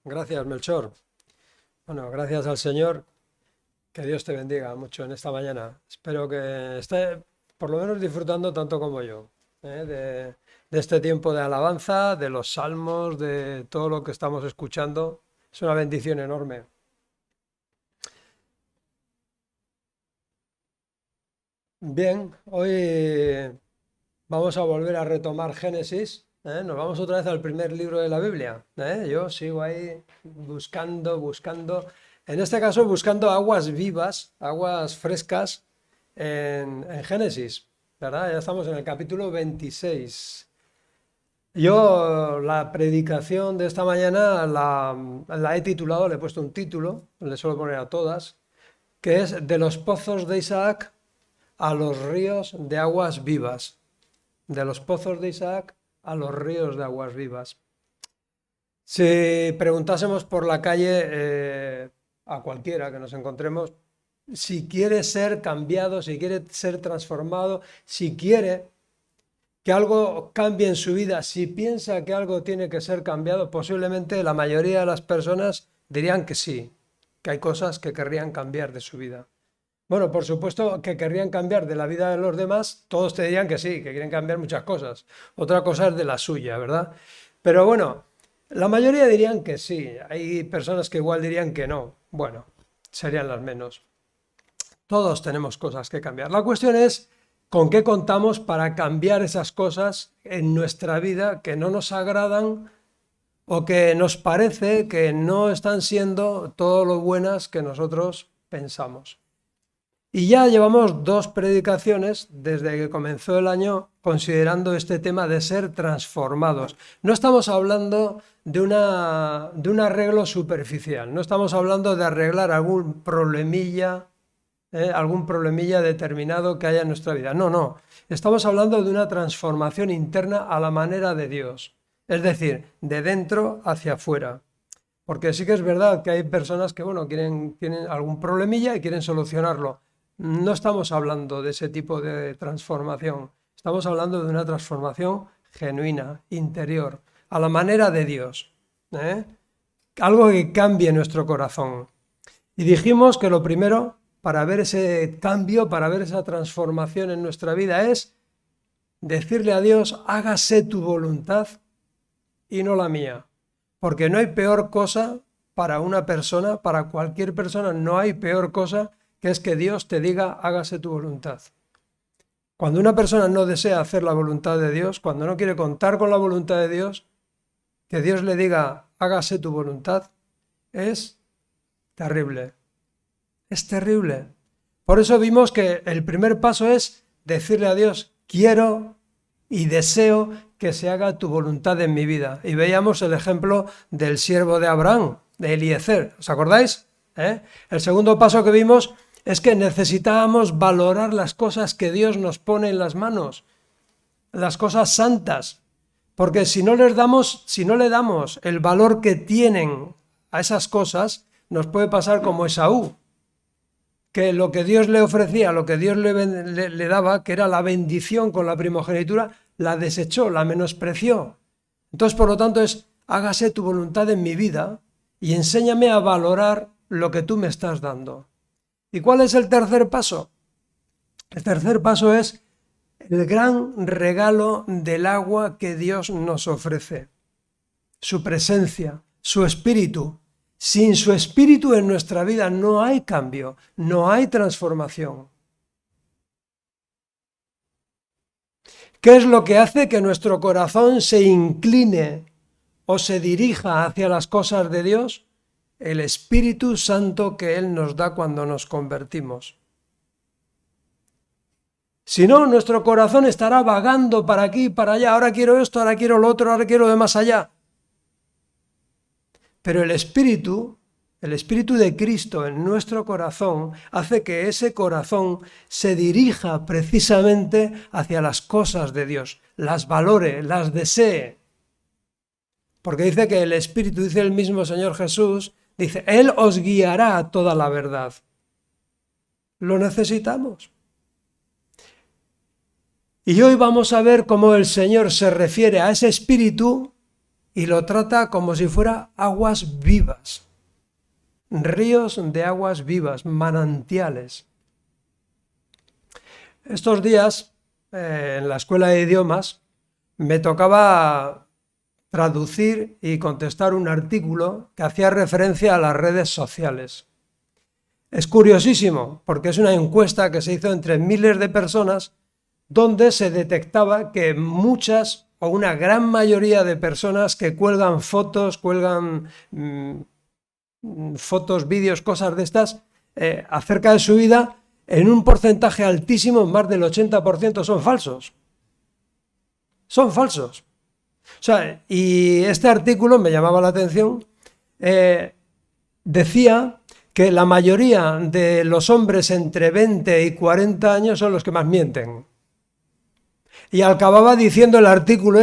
Gracias, Melchor. Bueno, gracias al Señor. Que Dios te bendiga mucho en esta mañana. Espero que esté por lo menos disfrutando tanto como yo, de este tiempo de alabanza, de los salmos, de todo lo que estamos escuchando. Es una bendición enorme. Bien, hoy vamos a volver a retomar Génesis. Nos vamos otra vez al primer libro de la Biblia. Yo sigo ahí buscando. En este caso, buscando aguas vivas, aguas frescas en Génesis. ¿Verdad? Ya estamos en el capítulo 26. Yo la predicación de esta mañana la he titulado, le he puesto un título, le suelo poner a todas, que es De los pozos de Isaac a los ríos de aguas vivas. De los pozos de Isaac a los ríos de aguas vivas. Si preguntásemos por la calle a cualquiera que nos encontremos, si quiere ser cambiado, si quiere ser transformado, si quiere que algo cambie en su vida, si piensa que algo tiene que ser cambiado, posiblemente la mayoría de las personas dirían que sí, que hay cosas que querrían cambiar de su vida. Bueno, por supuesto que querrían cambiar de la vida de los demás, todos te dirían que sí, que quieren cambiar muchas cosas. Otra cosa es de la suya, ¿verdad? Pero bueno, la mayoría dirían que sí, hay personas que igual dirían que no. Bueno, serían las menos. Todos tenemos cosas que cambiar. La cuestión es con qué contamos para cambiar esas cosas en nuestra vida que no nos agradan o que nos parece que no están siendo todo lo buenas que nosotros pensamos. Y ya llevamos dos predicaciones desde que comenzó el año considerando este tema de ser transformados. No estamos hablando de un arreglo superficial, no estamos hablando de arreglar algún problemilla determinado que haya en nuestra vida. No, no. Estamos hablando de una transformación interna a la manera de Dios. Es decir, de dentro hacia afuera. Porque sí que es verdad que hay personas que, bueno, tienen algún problemilla y quieren solucionarlo. No estamos hablando de ese tipo de transformación. Estamos hablando de una transformación genuina, interior, a la manera de Dios. Algo que cambie nuestro corazón. Y dijimos que lo primero para ver ese cambio, para ver esa transformación en nuestra vida es decirle a Dios, hágase tu voluntad y no la mía. Porque no hay peor cosa para una persona, para cualquier persona, no hay peor cosa que es que Dios te diga, hágase tu voluntad. Cuando una persona no desea hacer la voluntad de Dios, cuando no quiere contar con la voluntad de Dios, que Dios le diga, hágase tu voluntad, es terrible. Es terrible. Por eso vimos que el primer paso es decirle a Dios, quiero y deseo que se haga tu voluntad en mi vida. Y veíamos el ejemplo del siervo de Abraham, de Eliezer. ¿Os acordáis? El segundo paso que vimos es que necesitábamos valorar las cosas que Dios nos pone en las manos, las cosas santas. Porque si no le damos el valor que tienen a esas cosas, nos puede pasar como Esaú, que lo que Dios le ofrecía, lo que Dios le daba, que era la bendición con la primogenitura, la desechó, la menospreció. Entonces, por lo tanto, hágase tu voluntad en mi vida y enséñame a valorar lo que tú me estás dando. ¿Y cuál es el tercer paso? El tercer paso es el gran regalo del agua que Dios nos ofrece. Su presencia, su espíritu. Sin su espíritu en nuestra vida no hay cambio, no hay transformación. ¿Qué es lo que hace que nuestro corazón se incline o se dirija hacia las cosas de Dios? El Espíritu Santo que Él nos da cuando nos convertimos. Si no, nuestro corazón estará vagando para aquí y para allá. Ahora quiero esto, ahora quiero lo otro, ahora quiero de más allá. Pero el Espíritu de Cristo en nuestro corazón hace que ese corazón se dirija precisamente hacia las cosas de Dios, las valore, las desee. Porque dice que el Espíritu, dice el mismo Señor Jesús, dice, Él os guiará a toda la verdad. Lo necesitamos. Y hoy vamos a ver cómo el Señor se refiere a ese Espíritu y lo trata como si fuera aguas vivas, ríos de aguas vivas, manantiales. Estos días, en la escuela de idiomas, me tocaba traducir y contestar un artículo que hacía referencia a las redes sociales. Es curiosísimo, porque es una encuesta que se hizo entre miles de personas donde se detectaba que muchas o una gran mayoría de personas que cuelgan fotos, fotos, vídeos, cosas de estas, acerca de su vida, en un porcentaje altísimo, más del 80% son falsos. Son falsos. O sea, y este artículo me llamaba la atención, decía que la mayoría de los hombres entre 20 y 40 años son los que más mienten. Y acababa diciendo el artículo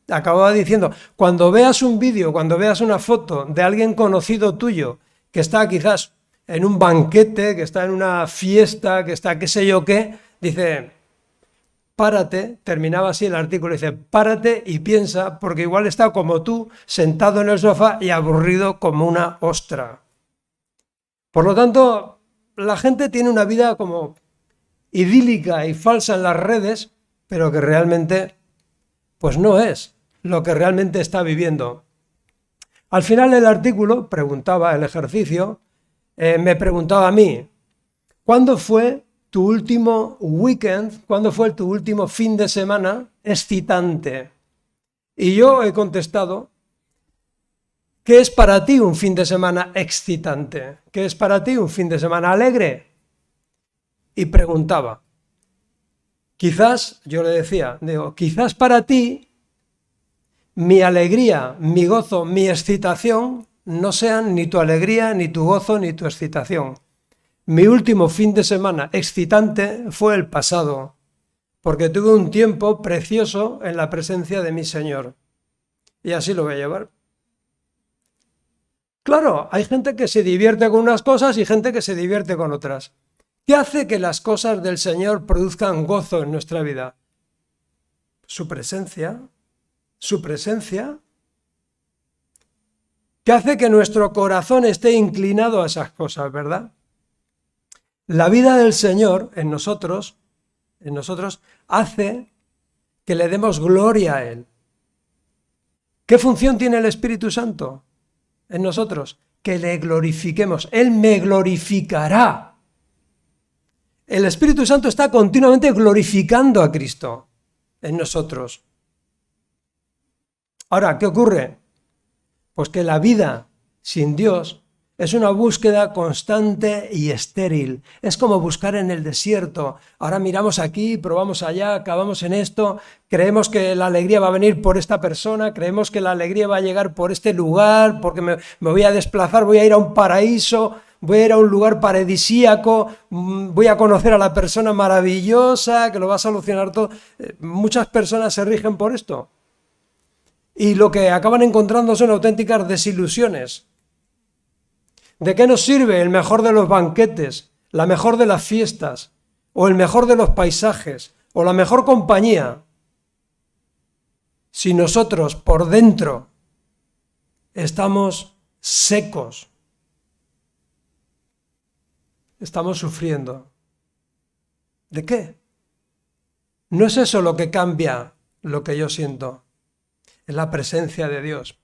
acababa diciendo, cuando veas un vídeo, cuando veas una foto de alguien conocido tuyo, que está quizás en un banquete, que está en una fiesta, que está qué sé yo qué, dice, párate, terminaba así el artículo, dice, párate y piensa, porque igual está como tú, sentado en el sofá y aburrido como una ostra. Por lo tanto, la gente tiene una vida como idílica y falsa en las redes, pero que realmente, pues no es lo que realmente está viviendo. Al final del artículo, preguntaba el ejercicio, me preguntaba a mí, ¿cuándo fue tu último weekend, cuándo fue tu último fin de semana excitante? Y yo he contestado, ¿qué es para ti un fin de semana excitante? ¿Qué es para ti un fin de semana alegre? Y preguntaba, quizás, yo le decía, quizás para ti mi alegría, mi gozo, mi excitación no sean ni tu alegría, ni tu gozo, ni tu excitación. Mi último fin de semana excitante fue el pasado, porque tuve un tiempo precioso en la presencia de mi Señor. Y así lo voy a llevar. Claro, hay gente que se divierte con unas cosas y gente que se divierte con otras. ¿Qué hace que las cosas del Señor produzcan gozo en nuestra vida? Su presencia. Su presencia. ¿Qué hace que nuestro corazón esté inclinado a esas cosas, verdad? La vida del Señor en nosotros hace que le demos gloria a Él. ¿Qué función tiene el Espíritu Santo en nosotros? Que le glorifiquemos. Él me glorificará. El Espíritu Santo está continuamente glorificando a Cristo en nosotros. Ahora, ¿qué ocurre? Pues que la vida sin Dios es una búsqueda constante y estéril. Es como buscar en el desierto. Ahora miramos aquí, probamos allá, acabamos en esto, creemos que la alegría va a venir por esta persona, creemos que la alegría va a llegar por este lugar, porque me voy a desplazar, voy a ir a un paraíso, voy a ir a un lugar paradisíaco, voy a conocer a la persona maravillosa que lo va a solucionar todo. Muchas personas se rigen por esto. Y lo que acaban encontrando son auténticas desilusiones. ¿De qué nos sirve el mejor de los banquetes, la mejor de las fiestas, o el mejor de los paisajes, o la mejor compañía, si nosotros por dentro estamos secos, estamos sufriendo? ¿De qué? No es eso lo que cambia lo que yo siento, es la presencia de Dios.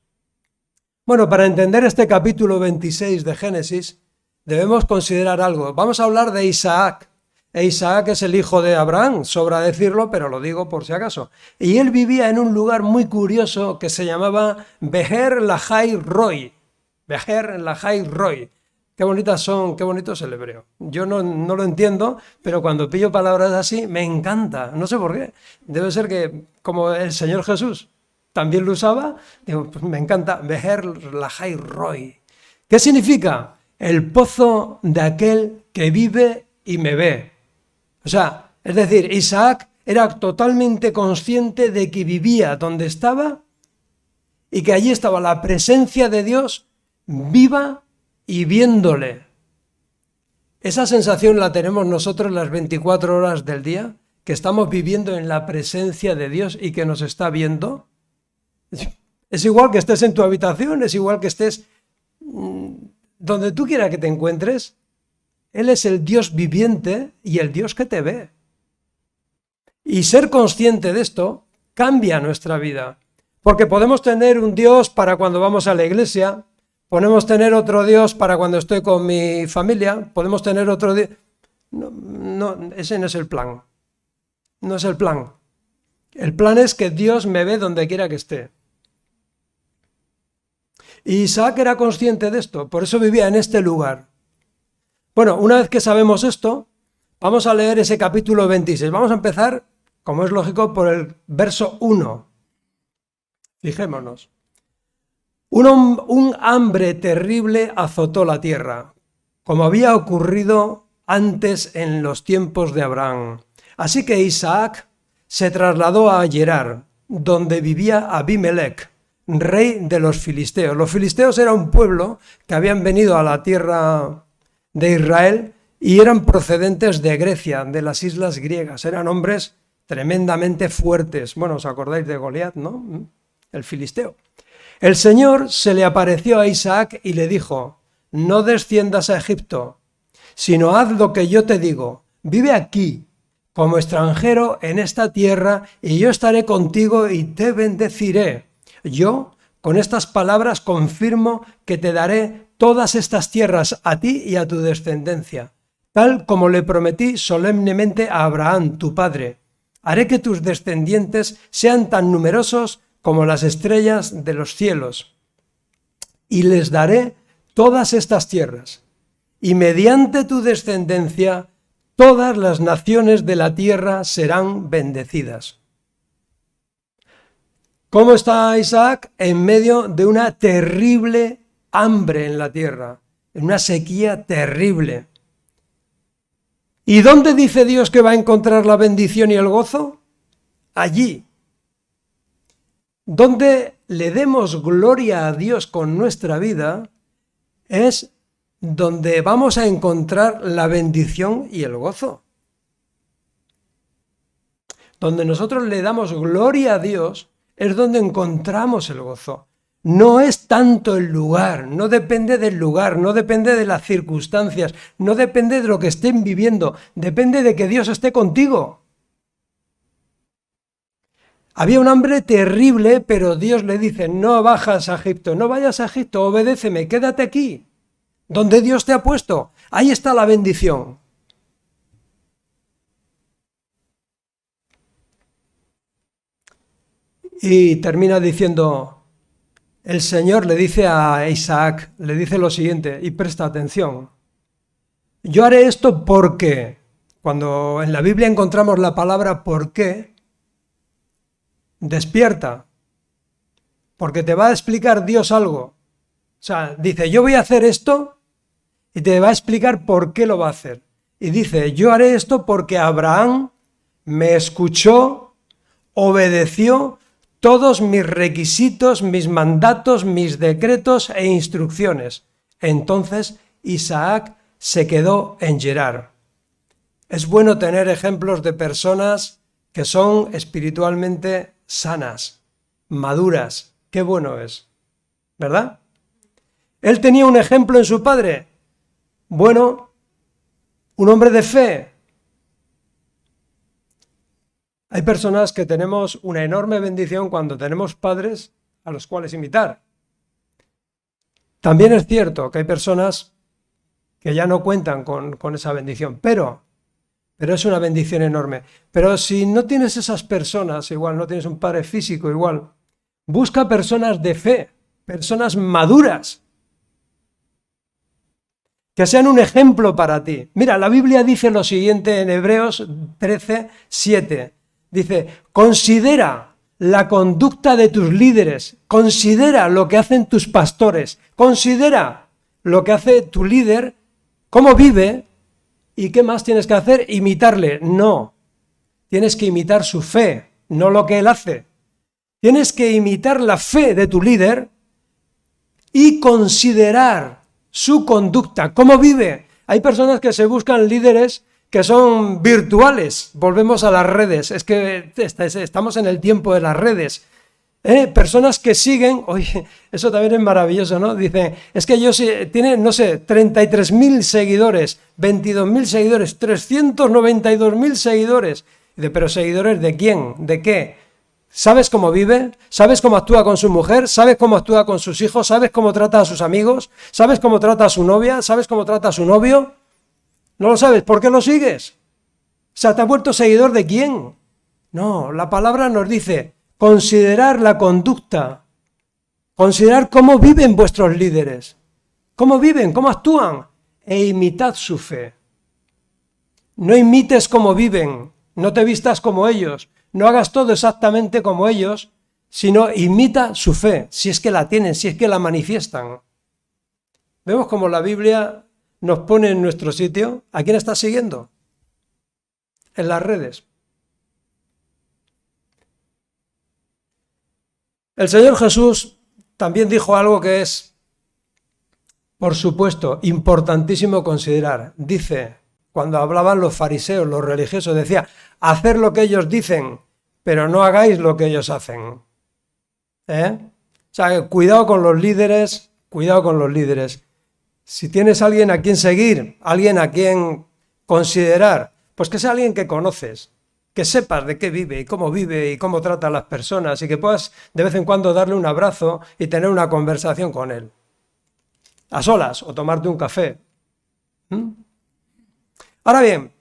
Bueno, para entender este capítulo 26 de Génesis, debemos considerar algo. Vamos a hablar de Isaac. Isaac es el hijo de Abraham, sobra decirlo, pero lo digo por si acaso. Y él vivía en un lugar muy curioso que se llamaba Bejer Lahai Roi. Bejer Lahai Roi. Qué bonitas son, qué bonito es el hebreo. Yo no lo entiendo, pero cuando pillo palabras así me encanta. No sé por qué. Debe ser que, como el Señor Jesús también lo usaba, digo, pues me encanta, Bejer Lahai Roi. ¿Qué significa? El pozo de aquel que vive y me ve. O sea, es decir, Isaac era totalmente consciente de que vivía donde estaba y que allí estaba la presencia de Dios viva y viéndole. Esa sensación la tenemos nosotros las 24 horas del día, que estamos viviendo en la presencia de Dios y que nos está viendo. Es igual que estés en tu habitación, es igual que estés donde tú quieras que te encuentres. Él es el Dios viviente y el Dios que te ve. Y ser consciente de esto cambia nuestra vida. Porque podemos tener un Dios para cuando vamos a la iglesia, podemos tener otro Dios para cuando estoy con mi familia, podemos tener otro Dios. No, ese no es el plan. No es el plan. El plan es que Dios me ve donde quiera que esté. Y Isaac era consciente de esto, por eso vivía en este lugar. Bueno, una vez que sabemos esto, vamos a leer ese capítulo 26. Vamos a empezar, como es lógico, por el verso 1. Fijémonos. Un hambre terrible azotó la tierra, como había ocurrido antes en los tiempos de Abraham. Así que Isaac se trasladó a Gerar, donde vivía Abimelech, rey de los filisteos. Los filisteos era un pueblo que habían venido a la tierra de Israel y eran procedentes de Grecia, de las islas griegas. Eran hombres tremendamente fuertes. Bueno, ¿os acordáis de Goliat, no? El filisteo. El Señor se le apareció a Isaac y le dijo: no desciendas a Egipto, sino haz lo que yo te digo. Vive aquí como extranjero en esta tierra y yo estaré contigo y te bendeciré. Yo, con estas palabras, confirmo que te daré todas estas tierras a ti y a tu descendencia, tal como le prometí solemnemente a Abraham, tu padre. Haré que tus descendientes sean tan numerosos como las estrellas de los cielos, y les daré todas estas tierras, y mediante tu descendencia todas las naciones de la tierra serán bendecidas. ¿Cómo está Isaac? En medio de una terrible hambre en la tierra, en una sequía terrible. ¿Y dónde dice Dios que va a encontrar la bendición y el gozo? Allí. Donde le demos gloria a Dios con nuestra vida es donde vamos a encontrar la bendición y el gozo. Donde nosotros le damos gloria a Dios es donde encontramos el gozo. No es tanto el lugar, no depende del lugar, no depende de las circunstancias, no depende de lo que estén viviendo, depende de que Dios esté contigo. Había un hambre terrible, pero Dios le dice: no bajas a Egipto, no vayas a Egipto, obedéceme, quédate aquí, donde Dios te ha puesto. Ahí está la bendición. Y termina diciendo, el Señor le dice a Isaac, le dice lo siguiente, y presta atención. Yo haré esto porque, cuando en la Biblia encontramos la palabra ¿por qué?, despierta, porque te va a explicar Dios algo. O sea, dice, yo voy a hacer esto y te va a explicar por qué lo va a hacer. Y dice, yo haré esto porque Abraham me escuchó, obedeció todos mis requisitos, mis mandatos, mis decretos e instrucciones. Entonces Isaac se quedó en Gerar. Es bueno tener ejemplos de personas que son espiritualmente sanas, maduras. Qué bueno es, ¿verdad? Él tenía un ejemplo en su padre. Bueno, un hombre de fe. Hay personas que tenemos una enorme bendición cuando tenemos padres a los cuales imitar. También es cierto que hay personas que ya no cuentan con esa bendición, pero es una bendición enorme. Pero si no tienes esas personas, igual no tienes un padre físico, igual, busca personas de fe, personas maduras, que sean un ejemplo para ti. Mira, la Biblia dice lo siguiente en Hebreos 13:7. Dice, considera la conducta de tus líderes, considera lo que hacen tus pastores, considera lo que hace tu líder, cómo vive, y qué más tienes que hacer, imitarle. No, tienes que imitar su fe, no lo que él hace. Tienes que imitar la fe de tu líder y considerar su conducta, cómo vive. Hay personas que se buscan líderes que son virtuales. Volvemos a las redes. Es que estamos en el tiempo de las redes. Personas que siguen, oye, eso también es maravilloso, ¿no? Dicen, es que tiene, no sé, 33.000 seguidores, 22.000 seguidores, 392.000 seguidores. Dice, pero ¿seguidores de quién? ¿De qué? ¿Sabes cómo vive? ¿Sabes cómo actúa con su mujer? ¿Sabes cómo actúa con sus hijos? ¿Sabes cómo trata a sus amigos? ¿Sabes cómo trata a su novia? ¿Sabes cómo trata a su novio? ¿No lo sabes? ¿Por qué lo sigues? O sea, ¿te has vuelto seguidor de quién? No, la palabra nos dice, considerar la conducta, considerar cómo viven vuestros líderes, cómo viven, cómo actúan, e imitad su fe. No imites cómo viven, no te vistas como ellos, no hagas todo exactamente como ellos, sino imita su fe, si es que la tienen, si es que la manifiestan. Vemos cómo la Biblia nos pone en nuestro sitio. ¿A quién estás siguiendo? En las redes. El Señor Jesús también dijo algo que es, por supuesto, importantísimo considerar. Dice, cuando hablaban los fariseos, los religiosos, decía, hacer lo que ellos dicen, pero no hagáis lo que ellos hacen. O sea, cuidado con los líderes, cuidado con los líderes. Si tienes a alguien a quien seguir, alguien a quien considerar, pues que sea alguien que conoces, que sepas de qué vive y cómo trata a las personas y que puedas de vez en cuando darle un abrazo y tener una conversación con él. A solas o tomarte un café. Ahora bien,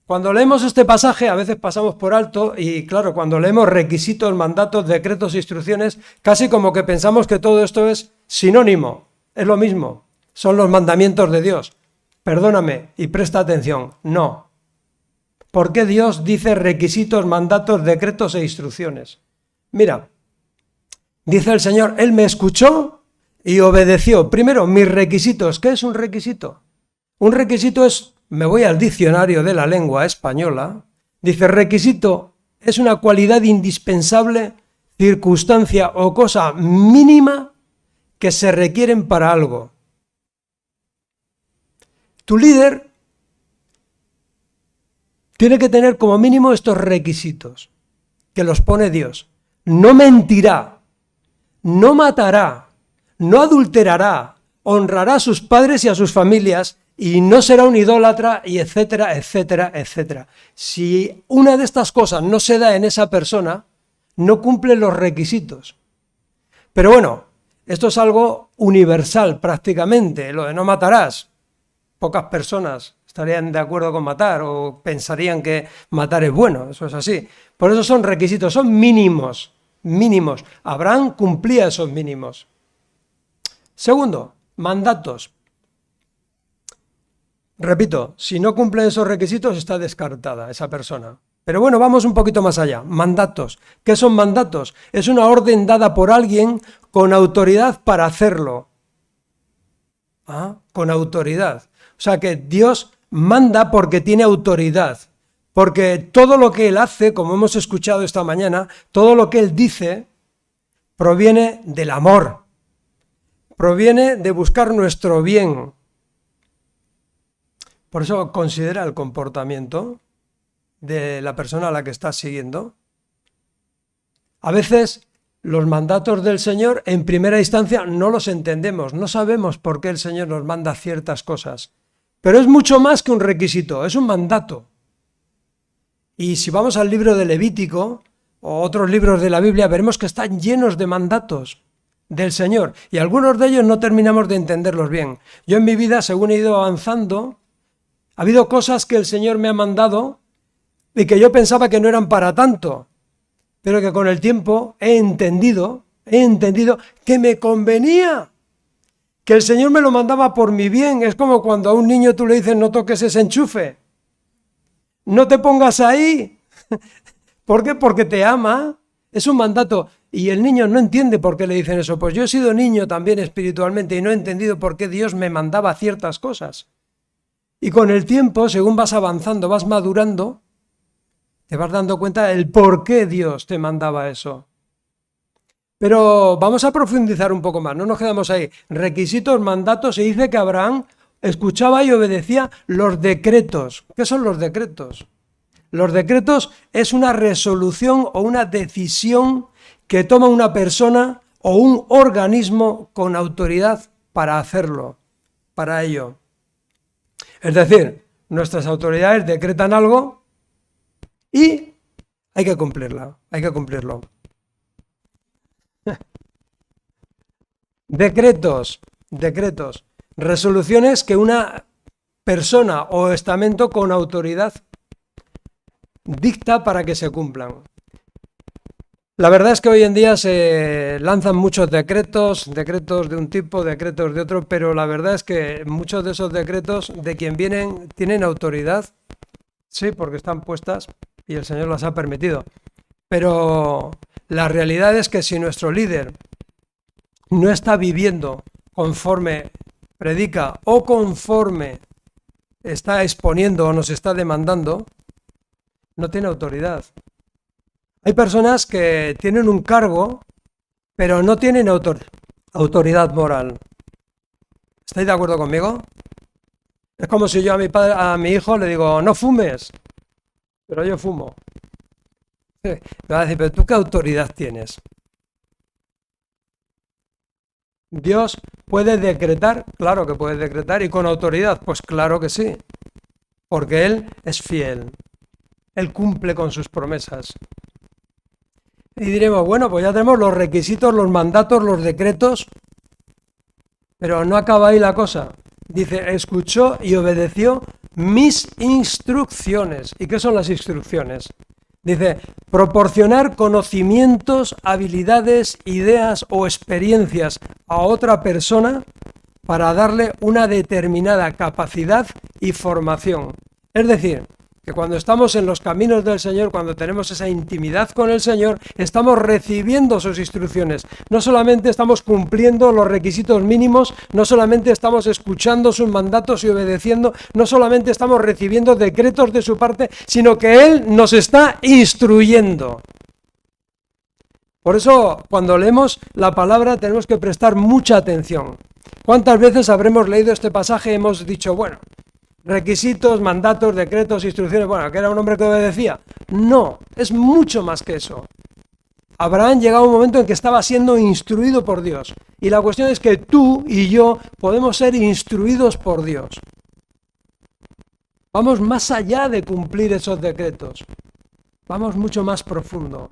cuando leemos este pasaje a veces pasamos por alto y claro, cuando leemos requisitos, mandatos, decretos, instrucciones, casi como que pensamos que todo esto es sinónimo, es lo mismo, son los mandamientos de Dios. Perdóname y presta atención, no. ¿Por qué Dios dice requisitos, mandatos, decretos e instrucciones? Mira, dice el Señor, Él me escuchó y obedeció. Primero, mis requisitos. ¿Qué es un requisito? Un requisito es, me voy al diccionario de la lengua española, dice requisito es una cualidad indispensable, circunstancia o cosa mínima que se requieren para algo. Tu líder tiene que tener como mínimo estos requisitos, que los pone Dios. No mentirá, no matará, no adulterará, honrará a sus padres y a sus familias y no será un idólatra y etcétera, etcétera, etcétera. Si una de estas cosas no se da en esa persona, no cumple los requisitos. Pero bueno, esto es algo universal prácticamente, lo de no matarás. Pocas personas estarían de acuerdo con matar o pensarían que matar es bueno, eso es así. Por eso son requisitos, son mínimos, mínimos. Abraham cumplía esos mínimos. Segundo, mandatos. Repito, si no cumple esos requisitos está descartada esa persona. Pero bueno, vamos un poquito más allá. Mandatos. ¿Qué son mandatos? Es una orden dada por alguien con autoridad para hacerlo. Con autoridad. O sea que Dios manda porque tiene autoridad, porque todo lo que Él hace, como hemos escuchado esta mañana, todo lo que Él dice proviene del amor, proviene de buscar nuestro bien. Por eso considera el comportamiento de la persona a la que estás siguiendo. A veces los mandatos del Señor en primera instancia no los entendemos, no sabemos por qué el Señor nos manda ciertas cosas. Pero es mucho más que un requisito, es un mandato. Y si vamos al libro de Levítico o otros libros de la Biblia, veremos que están llenos de mandatos del Señor. Y algunos de ellos no terminamos de entenderlos bien. Yo en mi vida, según he ido avanzando, ha habido cosas que el Señor me ha mandado y que yo pensaba que no eran para tanto, pero que con el tiempo he entendido que me convenía. Que el Señor me lo mandaba por mi bien. Es como cuando a un niño tú le dices no toques ese enchufe. No te pongas ahí. ¿Por qué? Porque te ama. Es un mandato. Y el niño no entiende por qué le dicen eso. Pues yo he sido niño también espiritualmente y no he entendido por qué Dios me mandaba ciertas cosas. Y con el tiempo, según vas avanzando, vas madurando, te vas dando cuenta del por qué Dios te mandaba eso. Pero vamos a profundizar un poco más, no nos quedamos ahí. Requisitos, mandatos, se dice que Abraham escuchaba y obedecía los decretos. ¿Qué son los decretos? Los decretos es una resolución o una decisión que toma una persona o un organismo con autoridad para hacerlo, para ello. Es decir, nuestras autoridades decretan algo y hay que cumplirlo. Decretos, resoluciones que una persona o estamento con autoridad dicta para que se cumplan. La verdad es que hoy en día se lanzan muchos decretos de un tipo, decretos de otro, pero la verdad es que muchos de esos decretos de quien vienen tienen autoridad, sí, porque están puestas y el Señor las ha permitido. Pero la realidad es que si nuestro líder no está viviendo conforme predica o conforme está exponiendo o nos está demandando, no tiene autoridad. Hay personas que tienen un cargo, pero no tienen autoridad moral. ¿Estáis de acuerdo conmigo? Es como si yo a mi hijo le digo, no fumes, pero yo fumo. Me va a decir, pero ¿tú qué autoridad tienes? ¿Dios puede decretar? Claro que puede decretar. ¿Y con autoridad? Pues claro que sí. Porque Él es fiel. Él cumple con sus promesas. Y diremos, bueno, pues ya tenemos los requisitos, los mandatos, los decretos, pero no acaba ahí la cosa. Dice, escuchó y obedeció mis instrucciones. ¿Y qué son las instrucciones? Dice, proporcionar conocimientos, habilidades, ideas o experiencias a otra persona para darle una determinada capacidad y formación. Es decir, que cuando estamos en los caminos del Señor, cuando tenemos esa intimidad con el Señor, estamos recibiendo sus instrucciones. No solamente estamos cumpliendo los requisitos mínimos, no solamente estamos escuchando sus mandatos y obedeciendo, no solamente estamos recibiendo decretos de su parte, sino que Él nos está instruyendo. Por eso, cuando leemos la palabra, tenemos que prestar mucha atención. ¿Cuántas veces habremos leído este pasaje y hemos dicho, bueno, requisitos, mandatos, decretos, instrucciones, bueno, que era un hombre que obedecía? No, es mucho más que eso. Abraham llegaba un momento en que estaba siendo instruido por Dios. Y la cuestión es que tú y yo podemos ser instruidos por Dios. Vamos más allá de cumplir esos decretos. Vamos mucho más profundo.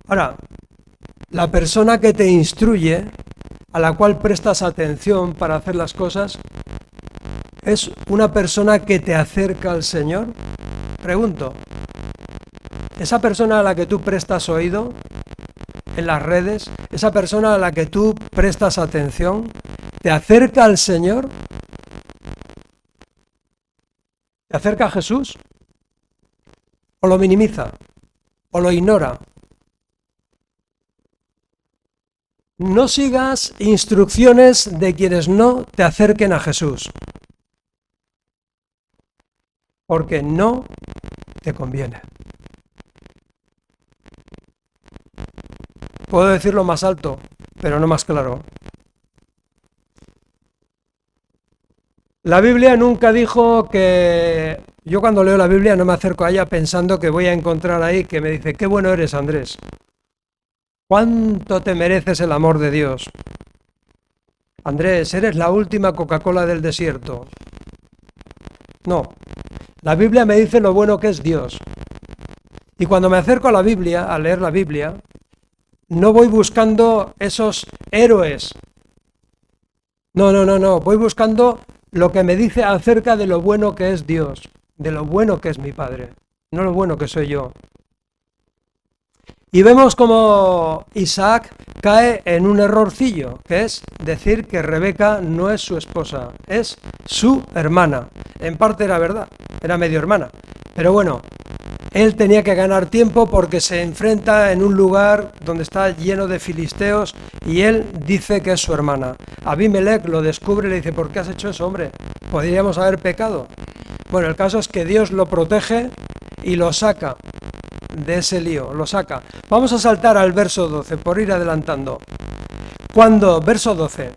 Ahora, la persona que te instruye, a la cual prestas atención para hacer las cosas, ¿es una persona que te acerca al Señor? Pregunto, ¿esa persona a la que tú prestas oído en las redes, esa persona a la que tú prestas atención, te acerca al Señor? ¿Te acerca a Jesús? ¿O lo minimiza? ¿O lo ignora? No sigas instrucciones de quienes no te acerquen a Jesús, porque no te conviene. Puedo decirlo más alto, pero no más claro. La Biblia nunca dijo que... Yo cuando leo la Biblia no me acerco a ella pensando que voy a encontrar ahí que me dice, qué bueno eres, Andrés. ¿Cuánto te mereces el amor de Dios? Andrés, eres la última Coca-Cola del desierto. No, la Biblia me dice lo bueno que es Dios. Y cuando me acerco a la Biblia, a leer la Biblia, no voy buscando esos héroes. No, voy buscando lo que me dice acerca de lo bueno que es Dios, de lo bueno que es mi Padre, no lo bueno que soy yo. Y vemos como Isaac cae en un errorcillo, que es decir que Rebeca no es su esposa, es su hermana. En parte era verdad, era medio hermana. Pero bueno, él tenía que ganar tiempo porque se enfrenta en un lugar donde está lleno de filisteos y él dice que es su hermana. Abimelech lo descubre y le dice, ¿por qué has hecho eso, hombre? ¿Podríamos haber pecado? Bueno, el caso es que Dios lo protege y lo saca de ese lío, lo saca. Vamos a saltar al verso 12, por ir adelantando. Verso 12,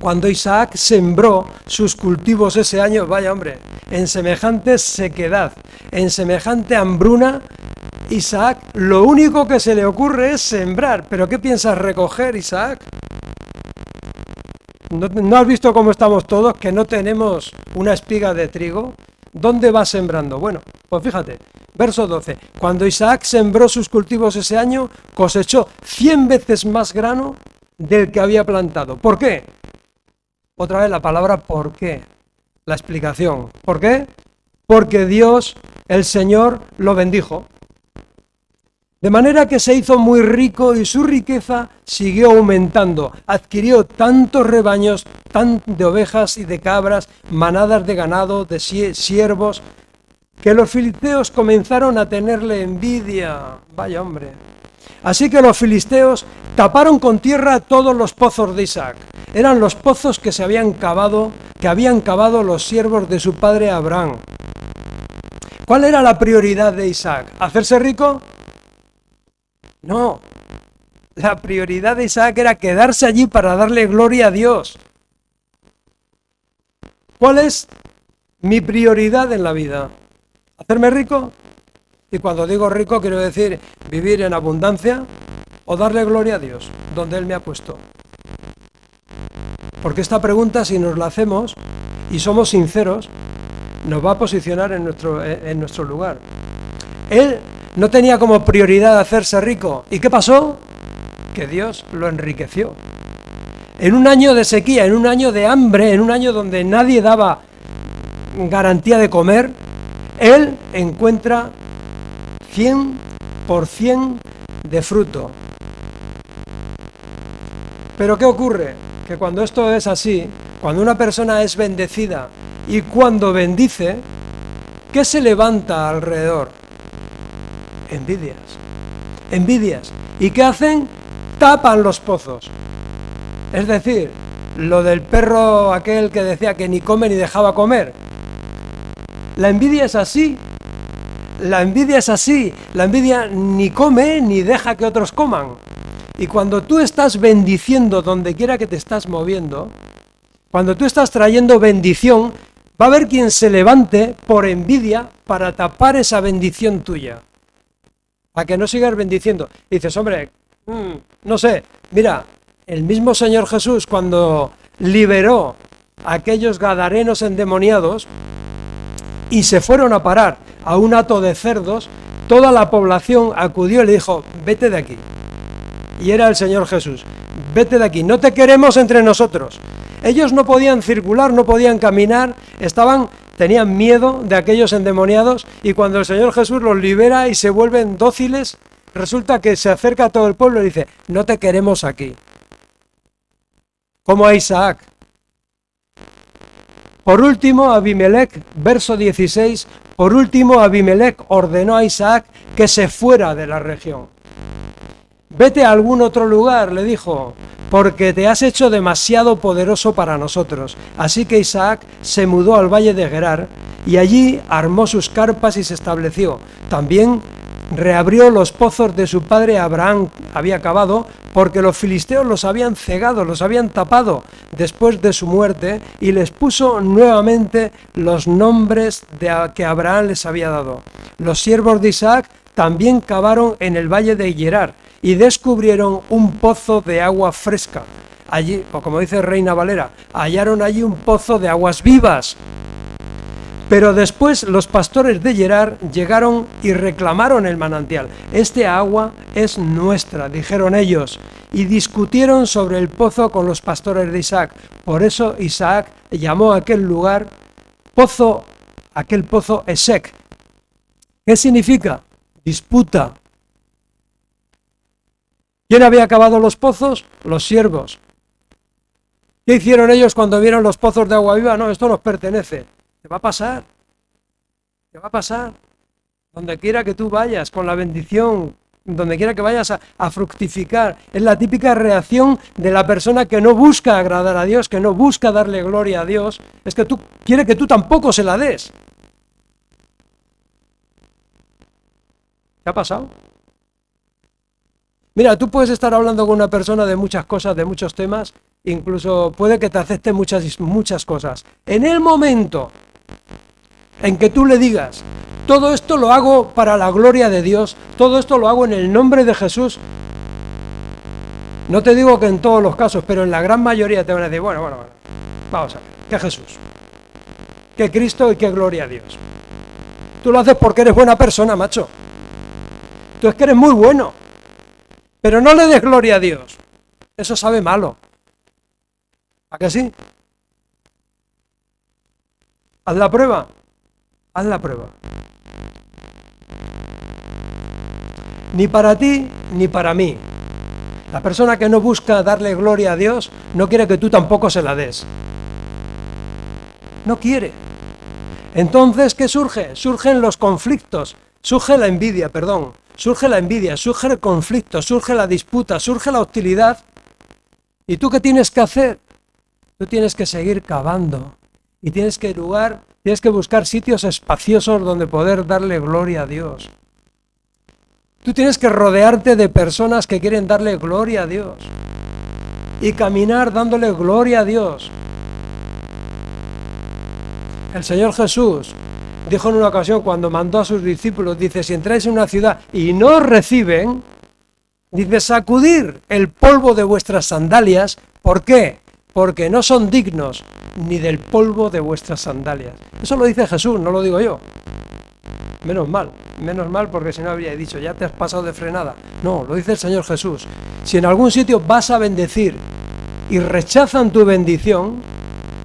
cuando Isaac sembró sus cultivos ese año, vaya hombre, en semejante sequedad, en semejante hambruna Isaac, lo único que se le ocurre es sembrar. ¿Pero qué piensas recoger, Isaac? ¿No has visto cómo estamos todos, que no tenemos una espiga de trigo? ¿Dónde va sembrando? Bueno, pues fíjate, verso 12. Cuando Isaac sembró sus cultivos ese año, cosechó 100 veces más grano del que había plantado. ¿Por qué? Otra vez la palabra ¿por qué? La explicación. ¿Por qué? Porque Dios, el Señor, lo bendijo. De manera que se hizo muy rico y su riqueza siguió aumentando. Adquirió tantos rebaños, de ovejas y de cabras, manadas de ganado, de siervos, que los filisteos comenzaron a tenerle envidia. Vaya hombre. Así que los filisteos taparon con tierra todos los pozos de Isaac. Eran los pozos que habían cavado los siervos de su padre Abraham. ¿Cuál era la prioridad de Isaac? ¿Hacerse rico? No, la prioridad de Isaac era quedarse allí para darle gloria a Dios. ¿Cuál es mi prioridad en la vida? ¿Hacerme rico? Y cuando digo rico quiero decir vivir en abundancia o darle gloria a Dios, donde Él me ha puesto. Porque esta pregunta, si nos la hacemos y somos sinceros, nos va a posicionar en nuestro lugar. Él no tenía como prioridad hacerse rico. ¿Y qué pasó? Que Dios lo enriqueció. En un año de sequía, en un año de hambre, en un año donde nadie daba garantía de comer, Él encuentra 100% de fruto. Pero ¿qué ocurre? Que cuando esto es así, cuando una persona es bendecida y cuando bendice, ¿qué se levanta alrededor? Envidias. ¿Y qué hacen? Tapan los pozos. Es decir, lo del perro aquel que decía que ni come ni dejaba comer. La envidia es así. La envidia ni come ni deja que otros coman. Y cuando tú estás bendiciendo donde quiera que te estás moviendo, cuando tú estás trayendo bendición, va a haber quien se levante por envidia para tapar esa bendición tuya. A que no sigas bendiciendo. Y dices, hombre, no sé, mira, el mismo Señor Jesús cuando liberó a aquellos gadarenos endemoniados y se fueron a parar a un hato de cerdos, toda la población acudió y le dijo, vete de aquí. Y era el Señor Jesús, vete de aquí, no te queremos entre nosotros. Ellos no podían circular, no podían caminar, tenían miedo de aquellos endemoniados, y cuando el Señor Jesús los libera y se vuelven dóciles, resulta que se acerca a todo el pueblo y dice, no te queremos aquí. Como a Isaac. Por último, Abimelech, verso 16, por último Abimelech ordenó a Isaac que se fuera de la región. Vete a algún otro lugar, le dijo, porque te has hecho demasiado poderoso para nosotros. Así que Isaac se mudó al valle de Gerar y allí armó sus carpas y se estableció. También reabrió los pozos de su padre Abraham había cavado, porque los filisteos los habían cegado, los habían tapado después de su muerte, y les puso nuevamente los nombres que Abraham les había dado. Los siervos de Isaac también cavaron en el valle de Gerar y descubrieron un pozo de agua fresca. Allí, o como dice Reina Valera, hallaron allí un pozo de aguas vivas. Pero después los pastores de Gerar llegaron y reclamaron el manantial. Este agua es nuestra, dijeron ellos, y discutieron sobre el pozo con los pastores de Isaac. Por eso Isaac llamó a aquel lugar aquel pozo Esek. ¿Qué significa? Disputa. ¿Quién había cavado los pozos? Los siervos. ¿Qué hicieron ellos cuando vieron los pozos de agua viva? No, esto nos pertenece. Te va a pasar. Te va a pasar. Donde quiera que tú vayas, con la bendición, donde quiera que vayas a fructificar. Es la típica reacción de la persona que no busca agradar a Dios, que no busca darle gloria a Dios. Es que tú quiere que tú tampoco se la des. ¿Qué ha pasado? Mira, tú puedes estar hablando con una persona de muchas cosas, de muchos temas, incluso puede que te acepte muchas cosas. En el momento en que tú le digas, todo esto lo hago para la gloria de Dios, todo esto lo hago en el nombre de Jesús. No te digo que en todos los casos, pero en la gran mayoría te van a decir, bueno, vamos a ver, que Jesús, que Cristo y que gloria a Dios. Tú lo haces porque eres buena persona, macho. Tú es que eres muy bueno, pero no le des gloria a Dios. Eso sabe malo. ¿A que sí? Haz la prueba. Haz la prueba. Ni para ti, ni para mí. La persona que no busca darle gloria a Dios no quiere que tú tampoco se la des. No quiere. Entonces, ¿qué surge? Surgen los conflictos, surge la envidia, surge el conflicto, surge la disputa, surge la hostilidad. ¿Y tú qué tienes que hacer? Tú tienes que seguir cavando y tienes que buscar sitios espaciosos donde poder darle gloria a Dios. Tú tienes que rodearte de personas que quieren darle gloria a Dios y caminar dándole gloria a Dios. El Señor Jesús dijo en una ocasión cuando mandó a sus discípulos, dice, si entráis en una ciudad y no os reciben, dice, sacudir el polvo de vuestras sandalias. ¿Por qué? Porque no son dignos ni del polvo de vuestras sandalias. Eso lo dice Jesús, no lo digo yo. Menos mal, porque si no habría dicho, ya te has pasado de frenada. No, lo dice el Señor Jesús. Si en algún sitio vas a bendecir y rechazan tu bendición,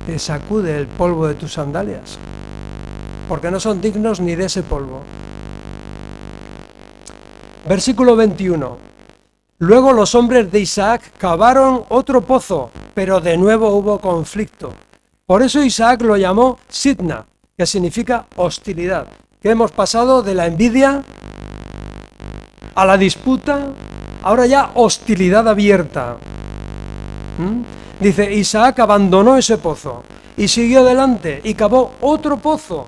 te sacude el polvo de tus sandalias, porque no son dignos ni de ese polvo. Versículo 21. Luego los hombres de Isaac cavaron otro pozo, pero de nuevo hubo conflicto. Por eso Isaac lo llamó Sitna, que significa hostilidad. Que hemos pasado de la envidia a la disputa, ahora ya hostilidad abierta. Dice, Isaac abandonó ese pozo y siguió adelante y cavó otro pozo.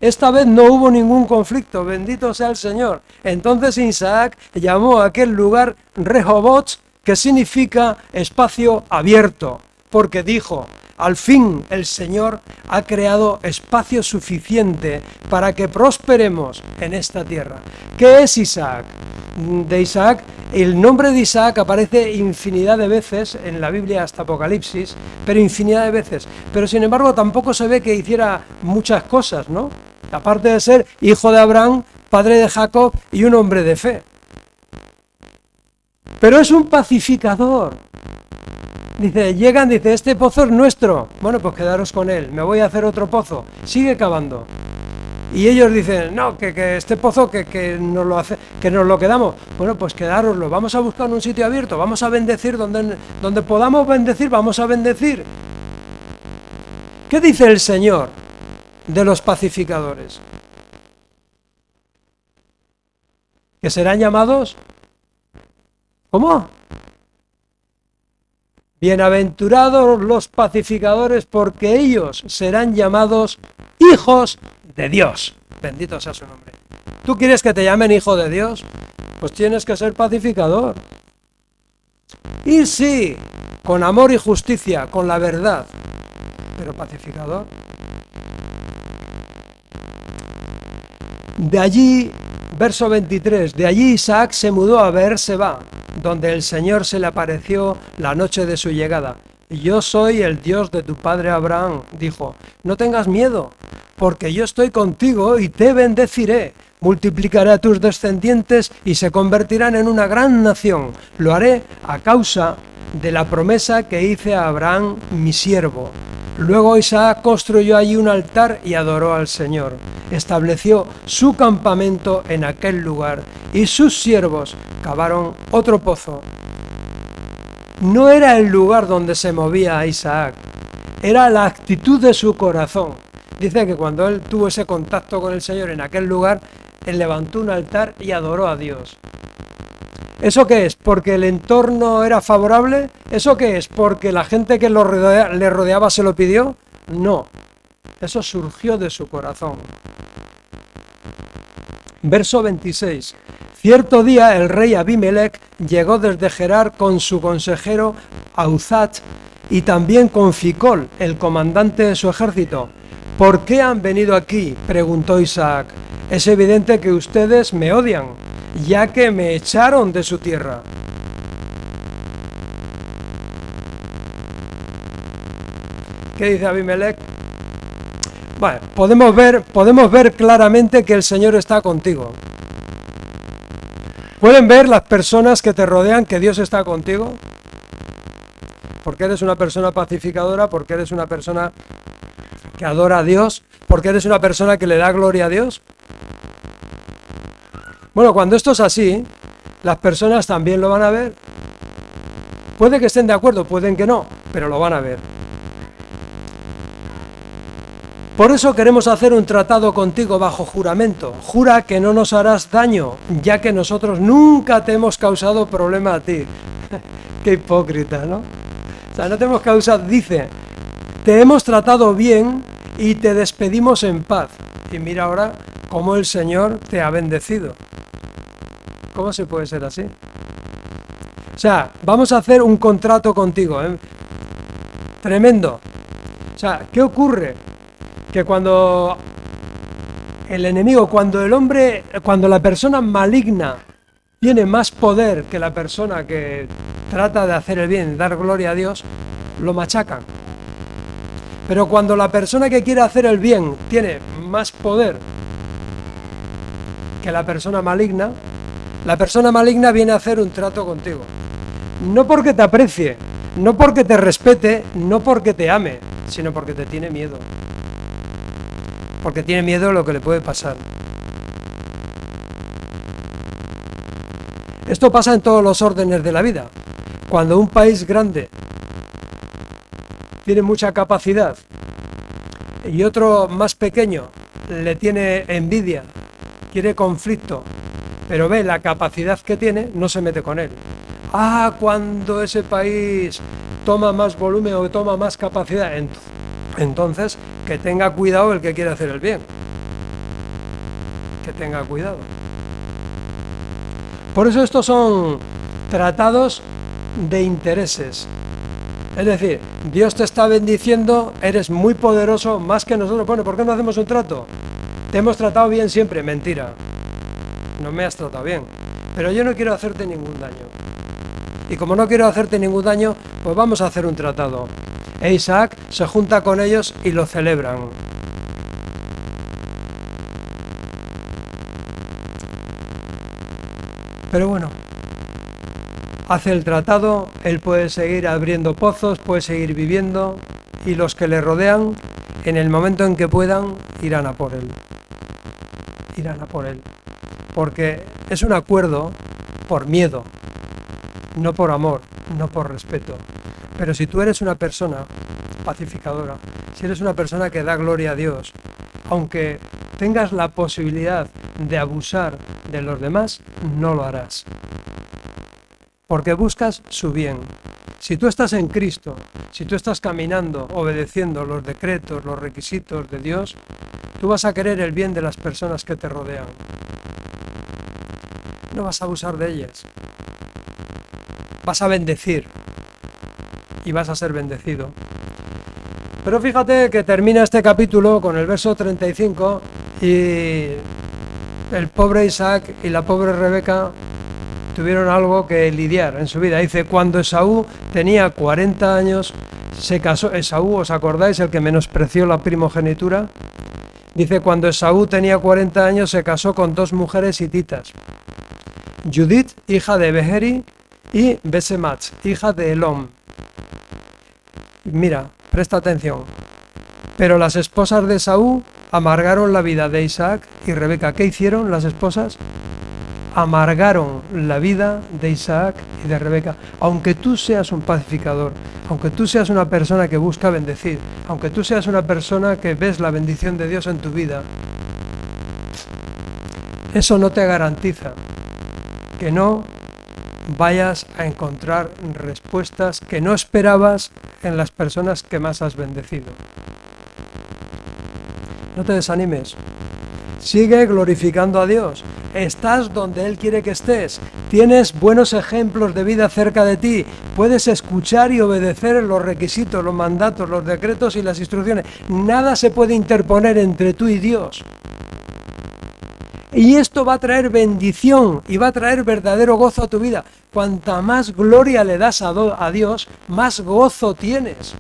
Esta vez no hubo ningún conflicto, bendito sea el Señor. Entonces Isaac llamó a aquel lugar Rehobot, que significa espacio abierto, porque dijo, al fin el Señor ha creado espacio suficiente para que prosperemos en esta tierra. ¿Qué es Isaac? De Isaac, el nombre de Isaac aparece infinidad de veces en la Biblia hasta Apocalipsis, pero infinidad de veces. Pero sin embargo tampoco se ve que hiciera muchas cosas, ¿no? Aparte de ser hijo de Abraham, padre de Jacob y un hombre de fe. Pero es un pacificador. Dice, este pozo es nuestro. Bueno, pues quedaros con él, me voy a hacer otro pozo. Sigue cavando. Y ellos dicen, no, que este pozo que nos lo quedamos. Bueno, pues quedároslo, vamos a buscar un sitio abierto, vamos a bendecir donde podamos bendecir, vamos a bendecir. ¿Qué dice el Señor de los pacificadores? ¿Que serán llamados? ¿Cómo? Bienaventurados los pacificadores, porque ellos serán llamados hijos de Dios. Bendito sea su nombre. ¿Tú quieres que te llamen hijo de Dios? Pues tienes que ser pacificador. Y sí, con amor y justicia, con la verdad, pero pacificador. De allí, verso 23, de allí Isaac se mudó a Beerseba, donde el Señor se le apareció la noche de su llegada. Yo soy el Dios de tu padre Abraham, dijo, no tengas miedo, porque yo estoy contigo y te bendeciré. Multiplicaré a tus descendientes y se convertirán en una gran nación. Lo haré a causa de la promesa que hice a Abraham, mi siervo. Luego Isaac construyó allí un altar y adoró al Señor. Estableció su campamento en aquel lugar y sus siervos cavaron otro pozo. No era el lugar donde se movía Isaac, era la actitud de su corazón. Dice que cuando él tuvo ese contacto con el Señor en aquel lugar, él levantó un altar y adoró a Dios. ¿Eso qué es? ¿Porque el entorno era favorable? ¿Eso qué es? ¿Porque la gente que le rodeaba se lo pidió? No, eso surgió de su corazón. Verso 26. Cierto día el rey Abimelech llegó desde Gerar con su consejero Ahuzat y también con Ficol, el comandante de su ejército. ¿Por qué han venido aquí?, preguntó Isaac. es evidente que ustedes me odian, ya que me echaron de su tierra. ¿Qué dice Abimelech? Bueno, podemos ver claramente que el Señor está contigo. ¿Pueden ver las personas que te rodean que Dios está contigo? Porque eres una persona pacificadora, porque eres una persona que adora a Dios, porque eres una persona que le da gloria a Dios. Bueno, cuando esto es así, las personas también lo van a ver. Puede que estén de acuerdo, pueden que no, pero lo van a ver. Por eso queremos hacer un tratado contigo bajo juramento. Jura que no nos harás daño, ya que nosotros nunca te hemos causado problema a ti. Qué hipócrita, ¿no? O sea, no te hemos causado, dice, te hemos tratado bien y te despedimos en paz. Y mira ahora cómo el Señor te ha bendecido. ¿Cómo se puede ser así? O sea, vamos a hacer un contrato contigo, ¿eh? Tremendo. O sea, ¿qué ocurre? Que cuando el enemigo, cuando la persona maligna tiene más poder que la persona que trata de hacer el bien, dar gloria a Dios, lo machacan. Pero cuando la persona que quiere hacer el bien tiene más poder que la persona maligna viene a hacer un trato contigo. No porque te aprecie, no porque te respete, no porque te ame, sino porque te tiene miedo. Porque tiene miedo de lo que le puede pasar. Esto pasa en todos los órdenes de la vida. Cuando un país grande tiene mucha capacidad y otro más pequeño le tiene envidia, quiere conflicto, pero ve la capacidad que tiene, no se mete con él. Cuando ese país toma más volumen o toma más capacidad, entonces que tenga cuidado el que quiere hacer el bien. Que tenga cuidado. Por eso estos son tratados de intereses. Es decir, Dios te está bendiciendo, eres muy poderoso, más que nosotros. Bueno, ¿por qué no hacemos un trato? Te hemos tratado bien siempre. Mentira. No me has tratado bien. Pero yo no quiero hacerte ningún daño. Y como no quiero hacerte ningún daño, pues vamos a hacer un tratado. E Isaac se junta con ellos y lo celebran. Pero bueno, hace el tratado, él puede seguir abriendo pozos, puede seguir viviendo, y los que le rodean, en el momento en que puedan, irán a por él. Irán a por él. Porque es un acuerdo por miedo, no por amor, no por respeto. Pero si tú eres una persona pacificadora, si eres una persona que da gloria a Dios, aunque tengas la posibilidad de abusar de los demás, no lo harás. Porque buscas su bien. Si tú estás en Cristo, si tú estás caminando, obedeciendo los decretos, los requisitos de Dios, tú vas a querer el bien de las personas que te rodean. No vas a abusar de ellas. Vas a bendecir. Y vas a ser bendecido. Pero fíjate que termina este capítulo con el verso 35 y el pobre Isaac y la pobre Rebeca tuvieron algo que lidiar en su vida. Dice, cuando Esaú tenía 40 años, se casó. Esaú, ¿os acordáis? El que menospreció la primogenitura. Dice, cuando Esaú tenía 40 años, se casó con 2 mujeres hititas. Judith, hija de Beheri, y Besemat, hija de Elom. Mira, presta atención. Pero las esposas de Esaú amargaron la vida de Isaac y Rebeca. ¿Qué hicieron las esposas? Amargaron la vida de Isaac y de Rebeca. Aunque tú seas un pacificador, aunque tú seas una persona que busca bendecir, aunque tú seas una persona que ves la bendición de Dios en tu vida, eso no te garantiza que no vayas a encontrar respuestas que no esperabas en las personas que más has bendecido. No te desanimes. Sigue glorificando a Dios. Estás donde Él quiere que estés. Tienes buenos ejemplos de vida cerca de ti. Puedes escuchar y obedecer los requisitos, los mandatos, los decretos y las instrucciones. Nada se puede interponer entre tú y Dios. Y esto va a traer bendición y va a traer verdadero gozo a tu vida. Cuanta más gloria le das a Dios, más gozo tienes.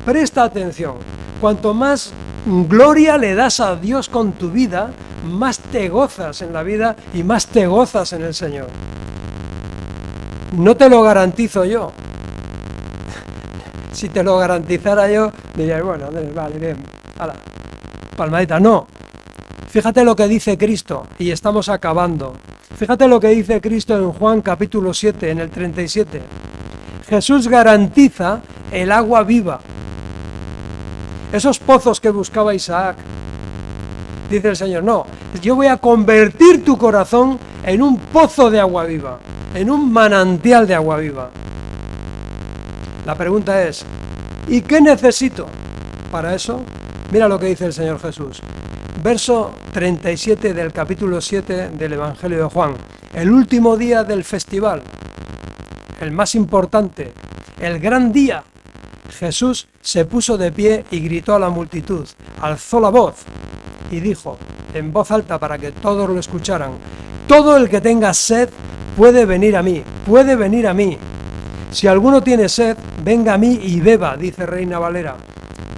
Presta atención. Cuanto más gloria le das a Dios con tu vida, más te gozas en la vida y más te gozas en el Señor. No te lo garantizo yo. Si te lo garantizara yo, dirías, bueno, Andrés, vale, bien, hala, palmadita. No. Fíjate lo que dice Cristo, y estamos acabando. Fíjate lo que dice Cristo en Juan capítulo 7, en el 37. Jesús garantiza el agua viva. Esos pozos que buscaba Isaac, dice el Señor, no, yo voy a convertir tu corazón en un pozo de agua viva, en un manantial de agua viva. La pregunta es, ¿y qué necesito para eso? Mira lo que dice el Señor Jesús. Verso 37 del capítulo 7 del Evangelio de Juan. El último día del festival, el más importante, el gran día. Jesús se puso de pie y gritó a la multitud, alzó la voz y dijo en voz alta para que todos lo escucharan: todo el que tenga sed puede venir a mí, puede venir a mí. Si alguno tiene sed, venga a mí y beba, dice Reina Valera.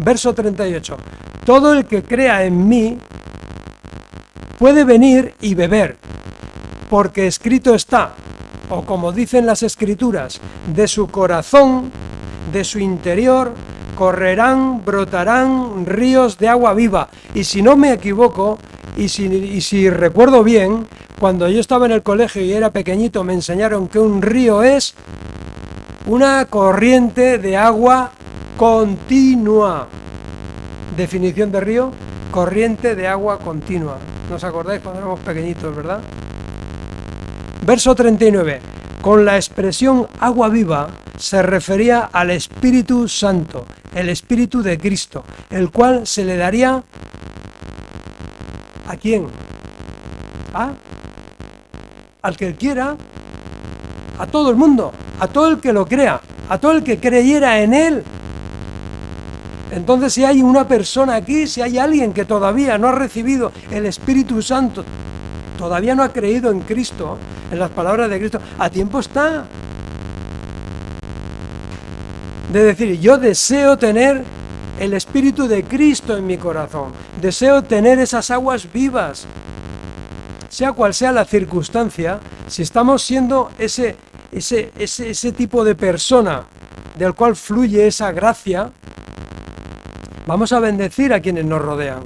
Verso 38. Todo el que crea en mí puede venir y beber, porque escrito está, o como dicen las Escrituras, de su corazón, de su interior, correrán, brotarán ríos de agua viva. Y si no me equivoco, y si recuerdo bien, cuando yo estaba en el colegio y era pequeñito, me enseñaron que un río es una corriente de agua continua. Definición de río: corriente de agua continua. ¿No os acordáis cuando éramos pequeñitos, verdad? Verso 39. Con la expresión agua viva se refería al Espíritu Santo, el Espíritu de Cristo, el cual se le daría ¿a quién? Al que quiera, a todo el mundo, a todo el que lo crea, a todo el que creyera en él. Entonces, si hay una persona aquí, si hay alguien que todavía no ha recibido el Espíritu Santo, todavía no ha creído en Cristo, en las palabras de Cristo, a tiempo está de decir: yo deseo tener el Espíritu de Cristo en mi corazón, deseo tener esas aguas vivas. Sea cual sea la circunstancia, si estamos siendo ese tipo de persona del cual fluye esa gracia, vamos a bendecir a quienes nos rodean.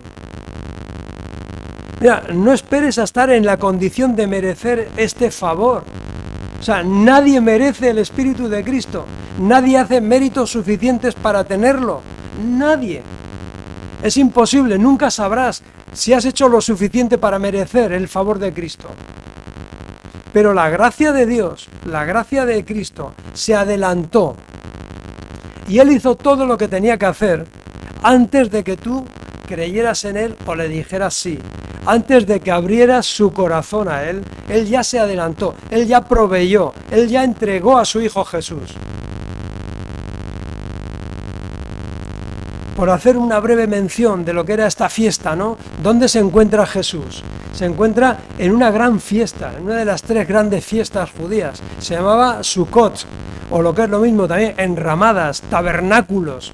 Mira, no esperes a estar en la condición de merecer este favor. O sea, nadie merece el Espíritu de Cristo. Nadie hace méritos suficientes para tenerlo. Nadie. Es imposible, nunca sabrás si has hecho lo suficiente para merecer el favor de Cristo. Pero la gracia de Dios, la gracia de Cristo, se adelantó. Y Él hizo todo lo que tenía que hacer antes de que tú creyeras en Él o le dijeras sí. Antes de que abrieras su corazón a Él, Él ya se adelantó, Él ya proveyó, Él ya entregó a su Hijo Jesús. Por hacer una breve mención de lo que era esta fiesta, ¿no? ¿Dónde se encuentra Jesús? Se encuentra en una gran fiesta, en una de las 3 grandes fiestas judías. Se llamaba Sukkot, o lo que es lo mismo también, enramadas, tabernáculos.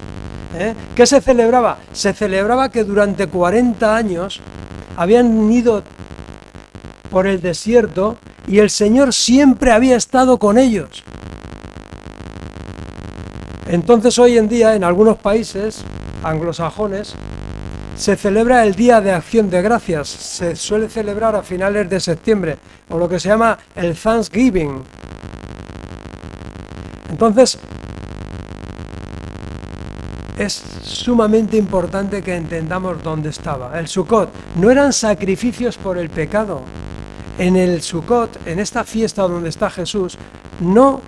¿Qué se celebraba? Se celebraba que durante 40 años habían ido por el desierto y el Señor siempre había estado con ellos. Entonces hoy en día en algunos países anglosajones se celebra el Día de Acción de Gracias. Se suele celebrar a finales de septiembre, o lo que se llama el Thanksgiving. Entonces es sumamente importante que entendamos dónde estaba. El Sukkot no eran sacrificios por el pecado. En el Sukkot, en esta fiesta donde está Jesús, no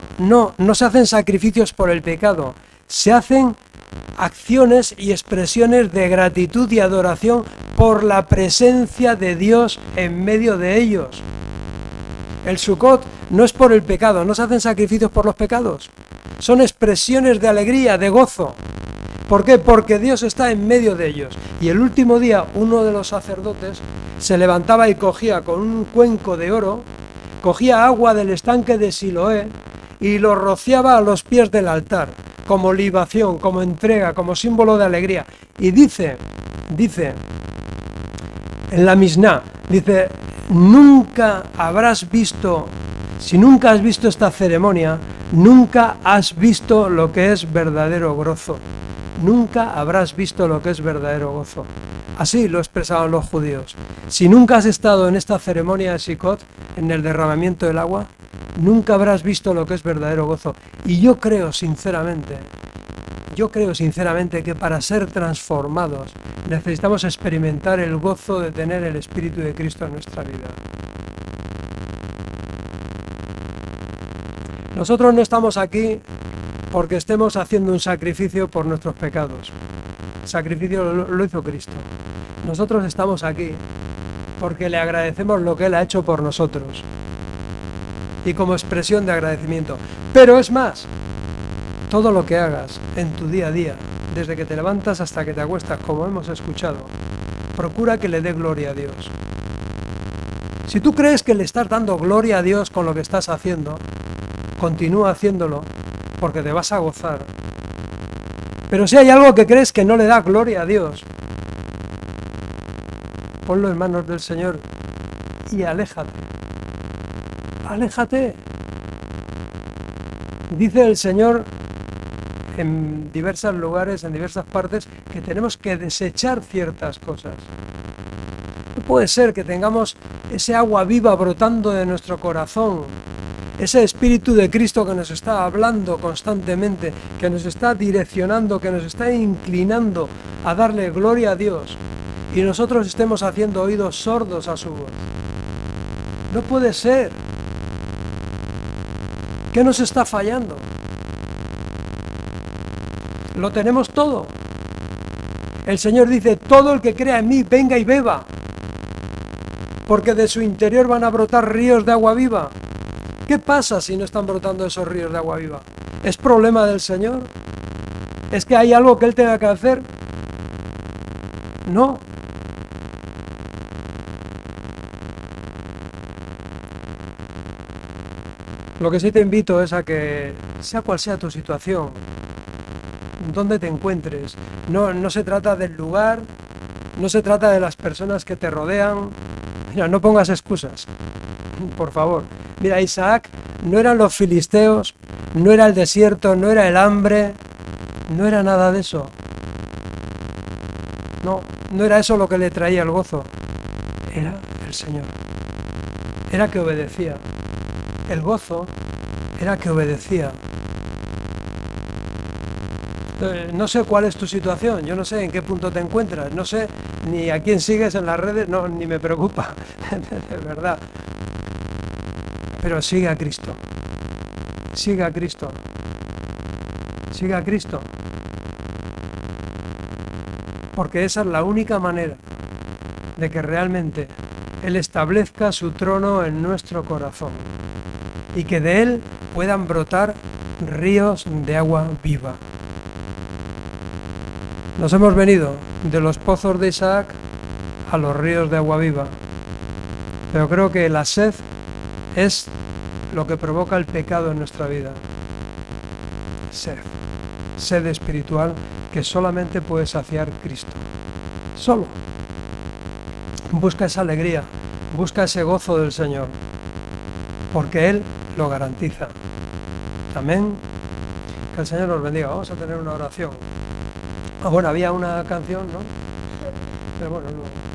se hacen sacrificios por el pecado. Se hacen acciones y expresiones de gratitud y adoración por la presencia de Dios en medio de ellos. El Sukkot no es por el pecado, no se hacen sacrificios por los pecados. Son expresiones de alegría, de gozo. ¿Por qué? Porque Dios está en medio de ellos. Y el último día, uno de los sacerdotes se levantaba y cogía con un cuenco de oro, cogía agua del estanque de Siloé y lo rociaba a los pies del altar, como libación, como entrega, como símbolo de alegría. Y dice en la Misná, dice, nunca habrás visto, si nunca has visto esta ceremonia, nunca has visto lo que es verdadero gozo. Nunca habrás visto lo que es verdadero gozo. Así lo expresaban los judíos. Si nunca has estado en esta ceremonia de Sukkot, en el derramamiento del agua, nunca habrás visto lo que es verdadero gozo. Y yo creo sinceramente que para ser transformados necesitamos experimentar el gozo de tener el Espíritu de Cristo en nuestra vida. Nosotros no estamos aquí porque estemos haciendo un sacrificio por nuestros pecados. El sacrificio lo hizo Cristo. Nosotros estamos aquí porque le agradecemos lo que Él ha hecho por nosotros y como expresión de agradecimiento. Pero es más, todo lo que hagas en tu día a día, desde que te levantas hasta que te acuestas, como hemos escuchado, procura que le dé gloria a Dios. Si tú crees que le estás dando gloria a Dios con lo que estás haciendo, continúa haciéndolo, porque te vas a gozar. Pero si hay algo que crees que no le da gloria a Dios, ponlo en manos del Señor y aléjate. Aléjate. Dice el Señor en diversos lugares, en diversas partes, que tenemos que desechar ciertas cosas. No puede ser que tengamos ese agua viva brotando de nuestro corazón, ese Espíritu de Cristo que nos está hablando constantemente, que nos está direccionando, que nos está inclinando a darle gloria a Dios, y nosotros estemos haciendo oídos sordos a su voz. No puede ser. ¿Qué nos está fallando? Lo tenemos todo. El Señor dice, todo el que crea en mí, venga y beba, porque de su interior van a brotar ríos de agua viva. ¿Qué pasa si no están brotando esos ríos de agua viva? ¿Es problema del Señor? ¿Es que hay algo que Él tenga que hacer? No. Lo que sí te invito es a que, sea cual sea tu situación, donde te encuentres, no se trata del lugar, no se trata de las personas que te rodean. Mira, no pongas excusas, por favor. Mira, Isaac no eran los filisteos, no era el desierto, no era el hambre, no era nada de eso. No era eso lo que le traía el gozo, era el Señor. Era que obedecía. El gozo era que obedecía. No sé cuál es tu situación, yo no sé en qué punto te encuentras, no sé ni a quién sigues en las redes, no, ni me preocupa, de verdad. Pero sigue a Cristo, sigue a Cristo, sigue a Cristo. Porque esa es la única manera de que realmente Él establezca su trono en nuestro corazón y que de Él puedan brotar ríos de agua viva. Nos hemos venido de los pozos de Isaac a los ríos de agua viva, pero creo que la sed es lo que provoca el pecado en nuestra vida. Sed espiritual que solamente puede saciar Cristo. Solo. Busca esa alegría, busca ese gozo del Señor, porque Él lo garantiza. Amén. Que el Señor nos bendiga. Vamos a tener una oración. Bueno, había una canción, ¿no? Pero bueno, no.